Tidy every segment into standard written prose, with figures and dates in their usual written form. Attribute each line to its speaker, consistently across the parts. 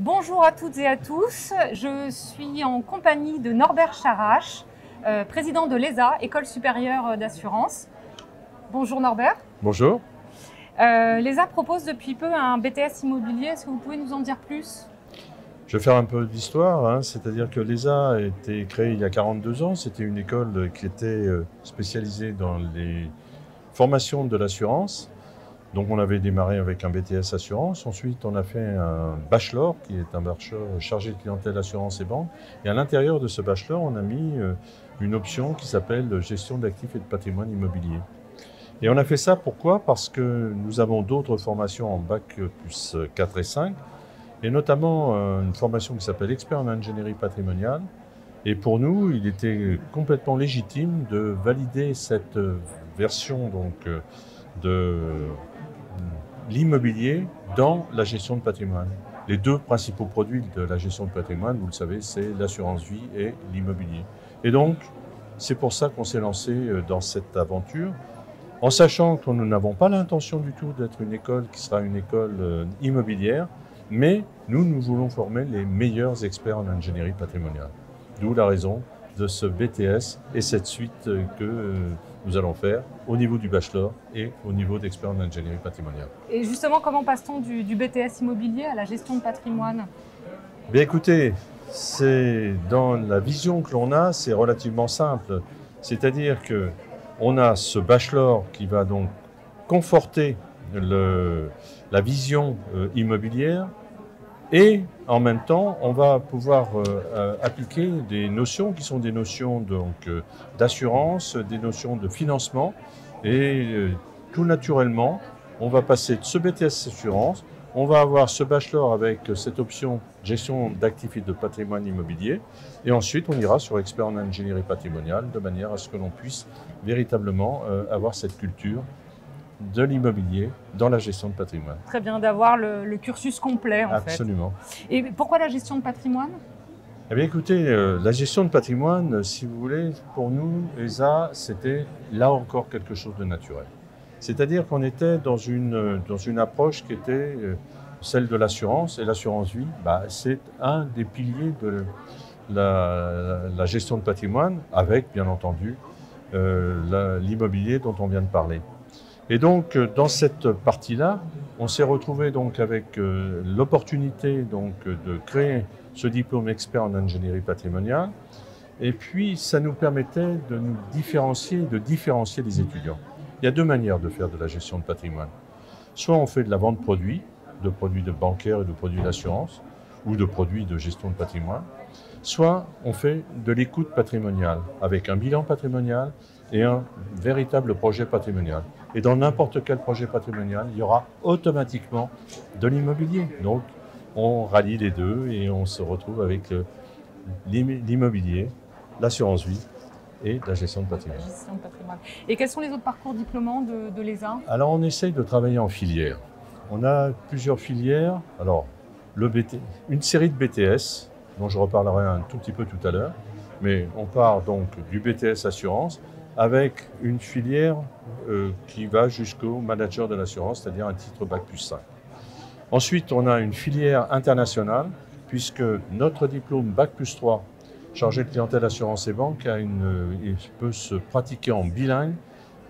Speaker 1: Bonjour à toutes et à tous, je suis en compagnie de Norbert Charache, président de l'ESA, École supérieure d'assurance. Bonjour Norbert.
Speaker 2: Bonjour.
Speaker 1: L'ESA propose depuis peu un BTS immobilier, est-ce que vous pouvez nous en dire plus?
Speaker 2: Je vais faire un peu d'histoire, c'est-à-dire que l'ESA a été créée il y a 42 ans. C'était une école qui était spécialisée dans les formations de l'assurance. Donc on avait démarré avec un BTS assurance, ensuite on a fait un bachelor qui est un bachelor chargé de clientèle assurance et banque. Et à l'intérieur de ce bachelor, on a mis une option qui s'appelle gestion d'actifs et de patrimoine immobilier. Et on a fait ça pourquoi? Parce que nous avons d'autres formations en bac plus 4 et 5, et notamment une formation qui s'appelle expert en ingénierie patrimoniale. Et pour nous, il était complètement légitime de valider cette version de l'immobilier dans la gestion de patrimoine. Les deux principaux produits de la gestion de patrimoine, vous le savez, c'est l'assurance vie et l'immobilier. Et donc, c'est pour ça qu'on s'est lancé dans cette aventure, en sachant que nous n'avons pas l'intention du tout d'être une école qui sera une école immobilière, mais nous voulons former les meilleurs experts en ingénierie patrimoniale. D'où la raison de ce BTS et cette suite que nous allons faire au niveau du bachelor et au niveau d'expert en ingénierie patrimoniale.
Speaker 1: Et justement, comment passe-t-on du BTS immobilier à la gestion de patrimoine?
Speaker 2: Bien écoutez, dans la vision que l'on a, c'est relativement simple. C'est-à-dire qu'on a ce bachelor qui va donc conforter la vision immobilière. Et en même temps, on va pouvoir appliquer des notions qui sont des notions d'assurance, des notions de financement. Et tout naturellement, on va passer de ce BTS assurance, on va avoir ce bachelor avec cette option gestion d'actifs et de patrimoine immobilier. Et ensuite, on ira sur expert en ingénierie patrimoniale de manière à ce que l'on puisse véritablement avoir cette culture de l'immobilier dans la gestion de patrimoine.
Speaker 1: Très bien, d'avoir le cursus complet en fait.
Speaker 2: Absolument.
Speaker 1: Et pourquoi la gestion de patrimoine?
Speaker 2: Eh bien écoutez, la gestion de patrimoine, si vous voulez, pour nous, ESA, c'était là encore quelque chose de naturel. C'est-à-dire qu'on était dans une approche qui était celle de l'assurance, et l'assurance vie, c'est un des piliers de la gestion de patrimoine, avec bien entendu l'immobilier dont on vient de parler. Et donc, dans cette partie-là, on s'est retrouvé donc avec l'opportunité de créer ce diplôme expert en ingénierie patrimoniale. Et puis, ça nous permettait de nous différencier, de différencier les étudiants. Il y a deux manières de faire de la gestion de patrimoine. Soit on fait de la vente de produits de bancaires et de produits d'assurance, ou de produits de gestion de patrimoine. Soit on fait de l'écoute patrimoniale, avec un bilan patrimonial et un véritable projet patrimonial. Et dans n'importe quel projet patrimonial, il y aura automatiquement de l'immobilier. Donc, on rallie les deux et on se retrouve avec l'immobilier, l'assurance vie et la gestion de patrimoine.
Speaker 1: La gestion de patrimoine. Et quels sont les autres parcours diplômants de l'ESA?
Speaker 2: Alors, on essaye de travailler en filière. On a plusieurs filières. Alors, une série de BTS, dont je reparlerai un tout petit peu tout à l'heure. Mais on part donc du BTS assurance, avec une filière qui va jusqu'au manager de l'assurance, c'est-à-dire un titre Bac plus 5. Ensuite, on a une filière internationale, puisque notre diplôme Bac plus 3, chargé de clientèle assurance et banque, il peut se pratiquer en bilingue,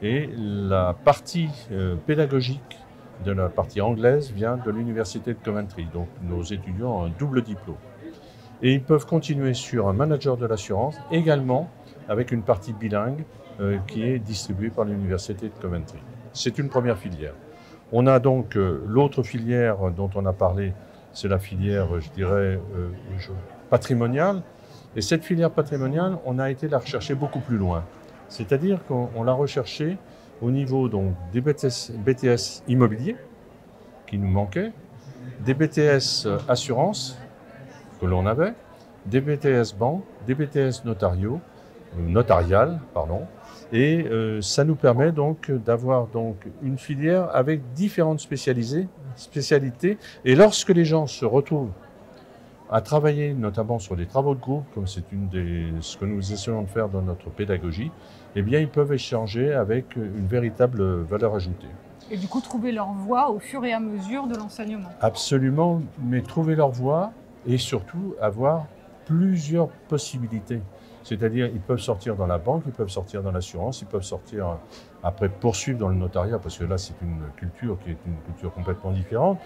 Speaker 2: et la partie pédagogique de la partie anglaise vient de l'université de Coventry. Donc nos étudiants ont un double diplôme. Et ils peuvent continuer sur un manager de l'assurance, également avec une partie bilingue, qui est distribuée par l'université de Coventry. C'est une première filière. On a donc l'autre filière dont on a parlé, c'est la filière, je dirais, patrimoniale. Et cette filière patrimoniale, on a été la rechercher beaucoup plus loin. C'est-à-dire qu'on l'a recherchée au niveau donc, des BTS immobiliers, qui nous manquaient, des BTS assurance, que l'on avait, des BTS banques, des BTS notariales, et ça nous permet donc d'avoir une filière avec différentes spécialités. Et lorsque les gens se retrouvent à travailler notamment sur des travaux de groupe, comme c'est ce que nous essayons de faire dans notre pédagogie, eh bien ils peuvent échanger avec une véritable valeur ajoutée.
Speaker 1: Et du coup trouver leur voie au fur et à mesure de l'enseignement.
Speaker 2: Absolument, mais trouver leur voie et surtout avoir plusieurs possibilités. C'est-à-dire, ils peuvent sortir dans la banque, ils peuvent sortir dans l'assurance, ils peuvent sortir après poursuivre dans le notariat, parce que là, c'est une culture qui est une culture complètement différente.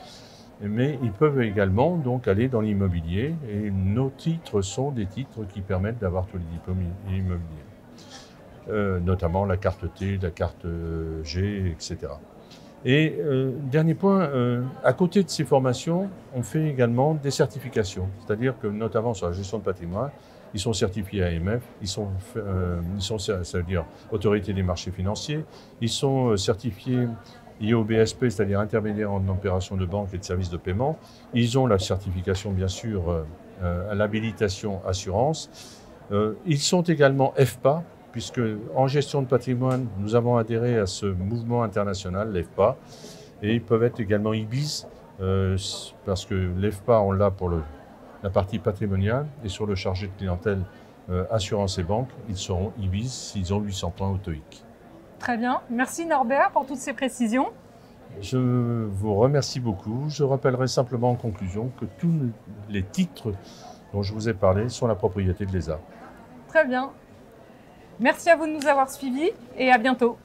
Speaker 2: Mais ils peuvent également donc aller dans l'immobilier, et nos titres sont des titres qui permettent d'avoir tous les diplômes immobiliers, notamment la carte T, la carte G, etc. Et dernier point, à côté de ces formations, on fait également des certifications, c'est-à-dire que notamment sur la gestion de patrimoine, ils sont certifiés AMF, ça veut dire Autorité des marchés financiers, ils sont certifiés IOBSP, c'est-à-dire intermédiaire en opérations de banque et de services de paiement. Ils ont la certification, bien sûr, à l'habilitation assurance. Ils sont également FPA, puisque en gestion de patrimoine, nous avons adhéré à ce mouvement international, l'EFPA, et ils peuvent être également IBIS, parce que l'EFPA, on l'a pour la partie patrimoniale, et sur le chargé de clientèle assurance et banque, ils seront IBIS s'ils ont 800 points au TOEIC.
Speaker 1: Très bien. Merci Norbert pour toutes ces précisions.
Speaker 2: Je vous remercie beaucoup. Je rappellerai simplement en conclusion que tous les titres dont je vous ai parlé sont la propriété de l'ESA.
Speaker 1: Très bien. Merci à vous de nous avoir suivis et à bientôt.